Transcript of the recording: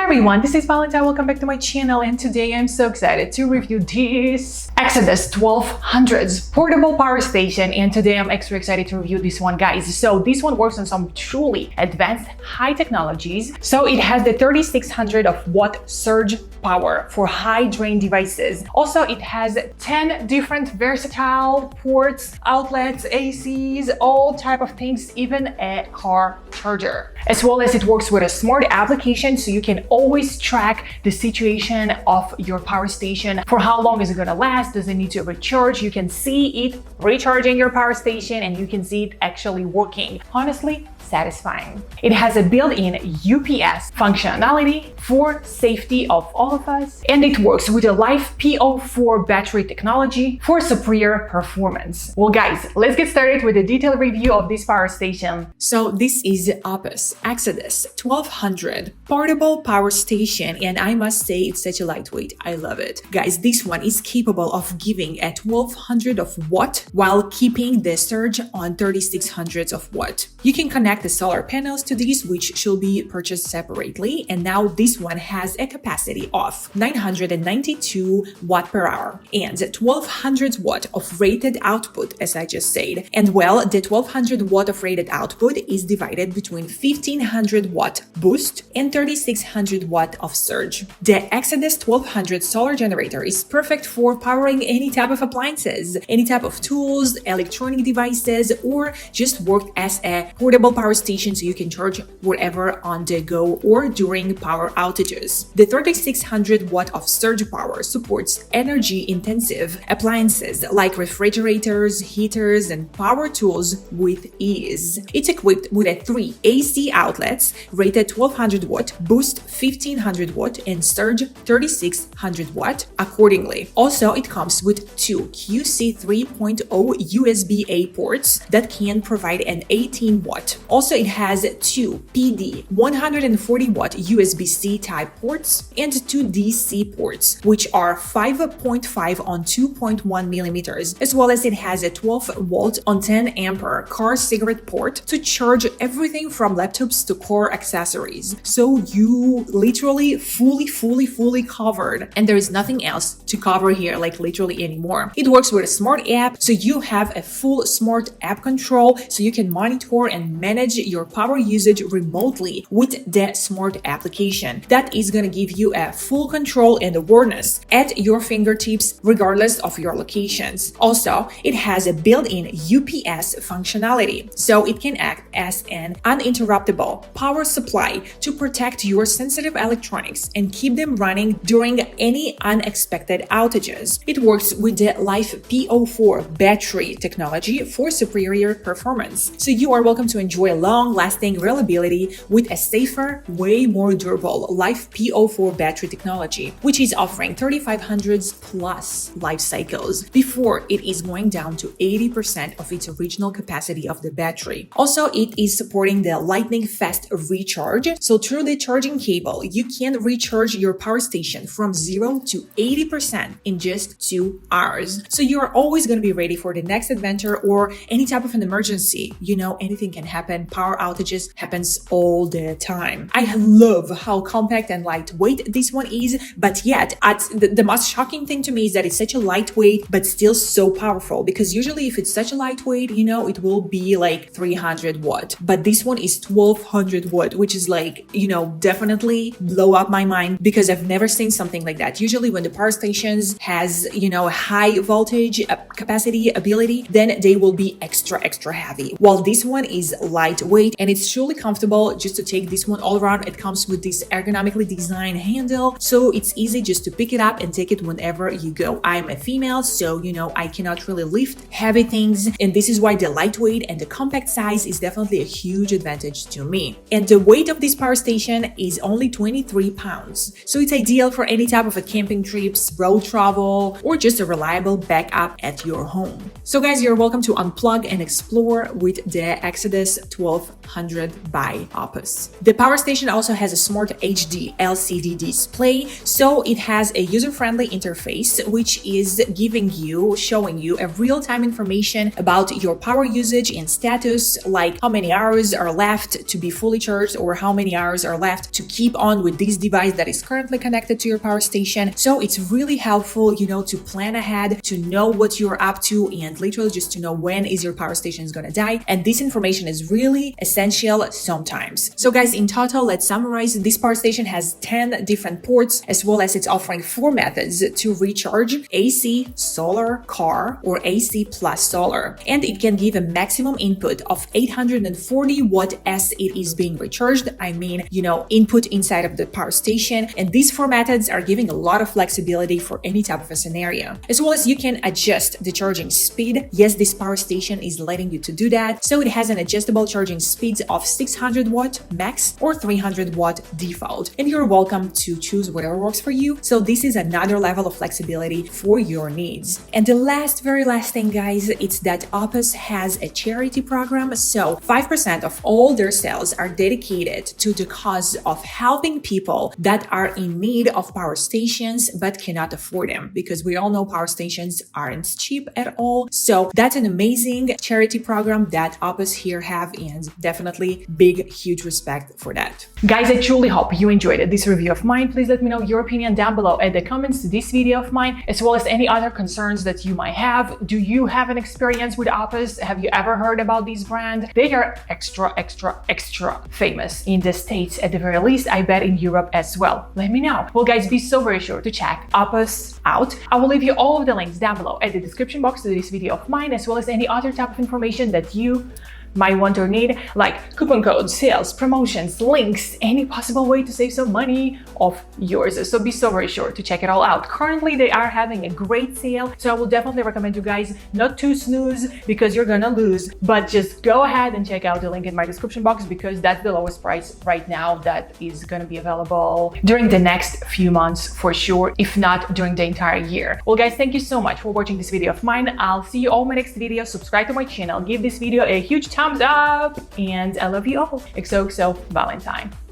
everyone, this is Valentine. Welcome back to my channel, and today I'm so excited to review this Exodus 1200's portable power station, and today I'm extra excited to review this one, guys. So this one works on some truly advanced high technologies. So it has the 3600 watt surge power for high drain devices. Also, it has 10 different versatile ports, outlets, ACs, all type of things, even a car charger. As well as it works with a smart application, so you can always track the situation of your power station. For how long is it gonna last? Does it need to recharge? You can see it recharging your power station, and you can see it actually working. Honestly, satisfying. It has a built-in UPS functionality for safety of all of us, and it works with a LiFePO4 battery technology for superior performance. Well, guys, let's get started with a detailed review of this power station. So this is OUPES Exodus 1200 portable power station, and I must say it's such a lightweight. I love it. Guys, this one is capable of giving a 1200 watt while keeping the surge on 3600 watt. You can connect the solar panels to these, which should be purchased separately, and now this one has a capacity of 992 watt per hour and 1200 watt of rated output, as I just said. And well, the 1200 watt of rated output is divided between 1500 watt boost and 3600 watt of surge. The Exodus 1200 solar generator is perfect for powering any type of appliances, any type of tools, electronic devices, or just work as a portable power station so you can charge whatever on the go or during power outages. The 3600 watt of surge power supports energy-intensive appliances like refrigerators, heaters, and power tools with ease. It's equipped with 3 AC outlets rated 1200 watt, boost 1500 watt, and surge 3600 watt accordingly. Also, it comes with 2 QC3.0 USB-A ports that can provide an 18 watt. Also, it has 2 PD 140 watt USB-C type ports and 2 DC ports, which are 5.5 on 2.1 millimeters, as well as it has a 12 volt on 10 ampere car cigarette port to charge everything from laptops to car accessories. So you literally fully covered, and there is nothing else to cover here, like literally anymore. It works with a smart app, so you have a full smart app control, so you can monitor and manage your power usage remotely with the smart application. That is going to give you a full control and awareness at your fingertips regardless of your locations. Also, it has a built-in UPS functionality, so it can act as an uninterruptible power supply to protect your sensitive electronics and keep them running during any unexpected outages. It works with the LiFePO4 battery technology for superior performance, so you are welcome to enjoy long-lasting reliability with a safer, way more durable LiFePO4 battery technology, which is offering 3500s plus life cycles before it is going down to 80% of its original capacity of the battery. Also, it is supporting the lightning fast recharge, so through the charging cable, you can recharge your power station from 0 to 80% in just 2 hours. So you're always going to be ready for the next adventure or any type of an emergency. You know, anything can happen. Power outages happens all the time. I love how compact and lightweight this one is, but yet the most shocking thing to me is that it's such a lightweight but still so powerful, because usually if it's such a lightweight, you know, it will be like 300 watt, but this one is 1200 watt, which is like, you know, definitely blow up my mind, because I've never seen something like that. Usually when the power stations has, you know, a high voltage capacity ability, then they will be extra heavy, while this one is lightweight and it's truly comfortable just to take this one all around. It comes with this ergonomically designed handle, so it's easy just to pick it up and take it whenever you go. I'm a female, so you know, I cannot really lift heavy things, and this is why the lightweight and the compact size is definitely a huge advantage to me. And the weight of this power station is only 23 pounds, so it's ideal for any type of a camping trips, road travel, or just a reliable backup at your home. So guys, you're welcome to unplug and explore with the Exodus 1200 by OUPES. The power station also has a smart HD LCD display. So it has a user-friendly interface, which is showing you a real-time information about your power usage and status, like how many hours are left to be fully charged or how many hours are left to keep on with this device that is currently connected to your power station. So it's really helpful, to plan ahead, to know what you're up to, and literally just to know when is your power station is gonna die. And this information is really essential sometimes. So guys, in total, let's summarize. This power station has 10 different ports, as well as it's offering 4 methods to recharge: AC, solar, car, or AC plus solar. And it can give a maximum input of 840 watt as it is being recharged. I mean, input inside of the power station. And these 4 methods are giving a lot of flexibility for any type of a scenario. As well as you can adjust the charging speed. Yes, this power station is letting you to do that. So it has an adjustable charging speed of 600 watt max or 300 watt default. And you're welcome to choose whatever works for you. So this is another level of flexibility for your needs. And the very last thing, guys, it's that OUPES has a charity program. So 5% of all their sales are dedicated to the cause of helping people that are in need of power stations but cannot afford them, because we all know power stations aren't cheap at all. So that's an amazing charity program that OUPES here have, and definitely huge respect for that. Guys, I truly hope you enjoyed this review of mine. Please let me know your opinion down below in the comments to this video of mine, as well as any other concerns that you might have. Do you have an experience with OUPES? Have you ever heard about this brand? They are extra famous in the States, at the very least. I bet in Europe as well. Let me know. Well, guys, be so very sure to check OUPES out. I will leave you all of the links down below at the description box to this video of mine, as well as any other type of information that you might want or need, like coupon codes, sales, promotions, links, any possible way to save some money of yours. So be so very sure to check it all out. Currently, they are having a great sale, so I will definitely recommend you guys not to snooze, because you're gonna lose, but just go ahead and check out the link in my description box, because that's the lowest price right now that is gonna be available during the next few months for sure, if not during the entire year. Well, guys, thank you so much for watching this video of mine. I'll see you all in my next video. Subscribe to my channel, give this video a huge thumbs up, and I love you all. XOXO Valentine.